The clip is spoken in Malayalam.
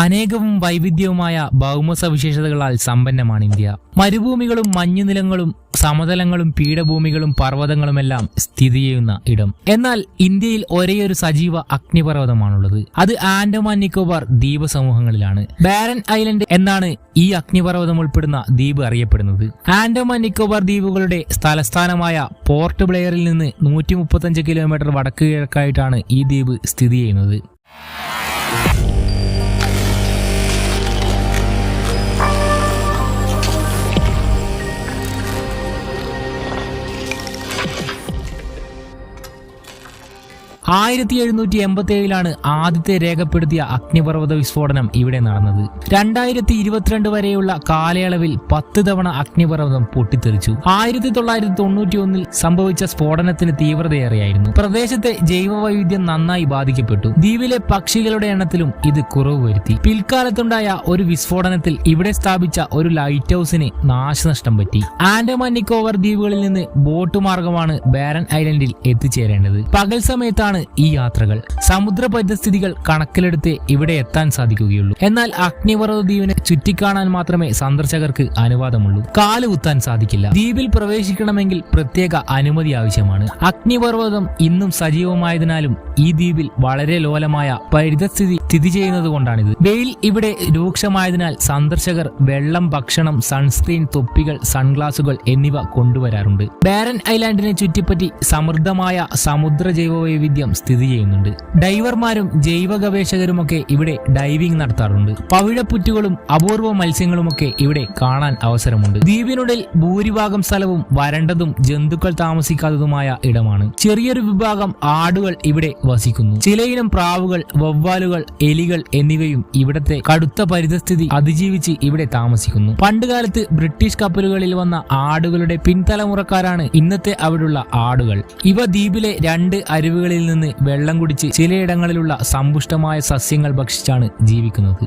അനേകവും വൈവിധ്യവുമായ ഭൗമ സവിശേഷതകളാൽ സമ്പന്നമാണ് ഇന്ത്യ. മരുഭൂമികളും മഞ്ഞുനിലങ്ങളും സമതലങ്ങളും പീഠഭൂമികളും പർവ്വതങ്ങളുമെല്ലാം സ്ഥിതി ചെയ്യുന്ന ഇടം. എന്നാൽ ഇന്ത്യയിൽ ഒരേയൊരു സജീവ അഗ്നിപർവ്വതമാണുള്ളത്. അത് ആൻഡമാൻ നിക്കോബാർ ദ്വീപ സമൂഹങ്ങളിലാണ്. ബാരൻ ഐലൻഡ് എന്നാണ് ഈ അഗ്നിപർവ്വതം ഉൾപ്പെടുന്ന ദ്വീപ് അറിയപ്പെടുന്നത്. ആൻഡമാൻ നിക്കോബാർ ദ്വീപുകളുടെ തലസ്ഥാനമായ പോർട്ട് ബ്ലെയറിൽ നിന്ന് 135 കിലോമീറ്റർ വടക്ക് കിഴക്കായിട്ടാണ് ഈ ദ്വീപ് സ്ഥിതി ചെയ്യുന്നത്. ആയിരത്തി 1787 ആദ്യത്തെ രേഖപ്പെടുത്തിയ അഗ്നിപർവ്വത വിസ്ഫോടനം ഇവിടെ നടന്നത്. 2022 വരെയുള്ള കാലയളവിൽ 10 തവണ അഗ്നിപർവ്വതം പൊട്ടിത്തെറിച്ചു. 1991 സംഭവിച്ച സ്ഫോടനത്തിന് തീവ്രതയേറെയായിരുന്നു. പ്രദേശത്തെ ജൈവവൈവിധ്യം നന്നായി ബാധിക്കപ്പെട്ടു. ദ്വീപിലെ പക്ഷികളുടെ എണ്ണത്തിലും ഇത് കുറവ് വരുത്തി. പിൽക്കാലത്തുണ്ടായ ഒരു വിസ്ഫോടനത്തിൽ ഇവിടെ സ്ഥാപിച്ച ഒരു ലൈറ്റ് ഹൌസിന് നാശനഷ്ടം പറ്റി. ആൻഡമാൻ നിക്കോബാർ ദ്വീപുകളിൽ നിന്ന് ബോട്ട് മാർഗമാണ് ബാരൻ ഐലൻഡിൽ എത്തിച്ചേരേണ്ടത്. പകൽ സമയത്താണ് ഈ യാത്രകൾ. സമുദ്ര പരിസ്ഥിതികൾ കണക്കിലെടുത്ത് ഇവിടെ എത്താൻ സാധിക്കുകയുള്ളൂ. എന്നാൽ അഗ്നിപർവ്വത ദ്വീപിനെ ചുറ്റിക്കാണാൻ മാത്രമേ സന്ദർശകർക്ക് അനുവാദമുള്ളൂ. കാല് കുത്താൻ സാധിക്കില്ല. ദ്വീപിൽ പ്രവേശിക്കണമെങ്കിൽ പ്രത്യേക അനുമതി ആവശ്യമാണ്. അഗ്നിപർവ്വതം ഇന്നും സജീവമായതിനാലും ഈ ദ്വീപിൽ വളരെ ലോലമായ പരിസ്ഥിതി സ്ഥിതി ചെയ്യുന്നത് കൊണ്ടാണിത്. വെയിൽ ഇവിടെ രൂക്ഷമായതിനാൽ സന്ദർശകർ വെള്ളം, ഭക്ഷണം, സൺസ്ക്രീൻ, തൊപ്പികൾ, സൺഗ്ലാസുകൾ എന്നിവ കൊണ്ടുവരാറുണ്ട്. ബാരൻ ഐലാൻഡിനെ ചുറ്റിപ്പറ്റി സമൃദ്ധമായ സമുദ്ര ജൈവവൈവിധ്യം സ്ഥിതി ചെയ്യുന്നുണ്ട്. ഡൈവർമാരും ജൈവ ഗവേഷകരുമൊക്കെ ഇവിടെ ഡൈവിംഗ് നടത്താറുണ്ട്. പവിഴപ്പുറ്റുകളും അപൂർവ മത്സ്യങ്ങളുമൊക്കെ ഇവിടെ കാണാൻ അവസരമുണ്ട്. ദ്വീപിനുള്ളിൽ ഭൂരിഭാഗം സ്ഥലവും വരണ്ടതും ജന്തുക്കൾ താമസിക്കാത്തതുമായ ഇടമാണ്. ചെറിയൊരു വിഭാഗം ആടുകൾ ഇവിടെ വസിക്കുന്നു. ചിലയിനം പ്രാവുകൾ, വവ്വാലുകൾ, എലികൾ എന്നിവയും ഇവിടത്തെ കടുത്ത പരിസ്ഥിതി അതിജീവിച്ച് ഇവിടെ താമസിക്കുന്നു. പണ്ടുകാലത്ത് ബ്രിട്ടീഷ് കപ്പലുകളിൽ വന്ന ആടുകളുടെ പിൻതലമുറക്കാരാണ് ഇന്നത്തെ അവിടുള്ള ആടുകൾ. ഇവ ദ്വീപിലെ 2 അരുവികളിൽ നിന്ന് വെള്ളം കുടിച്ച് ചിലയിടങ്ങളിലുള്ള സമ്പുഷ്ടമായ സസ്യങ്ങൾ ഭക്ഷിച്ചാണ് ജീവിക്കുന്നത്.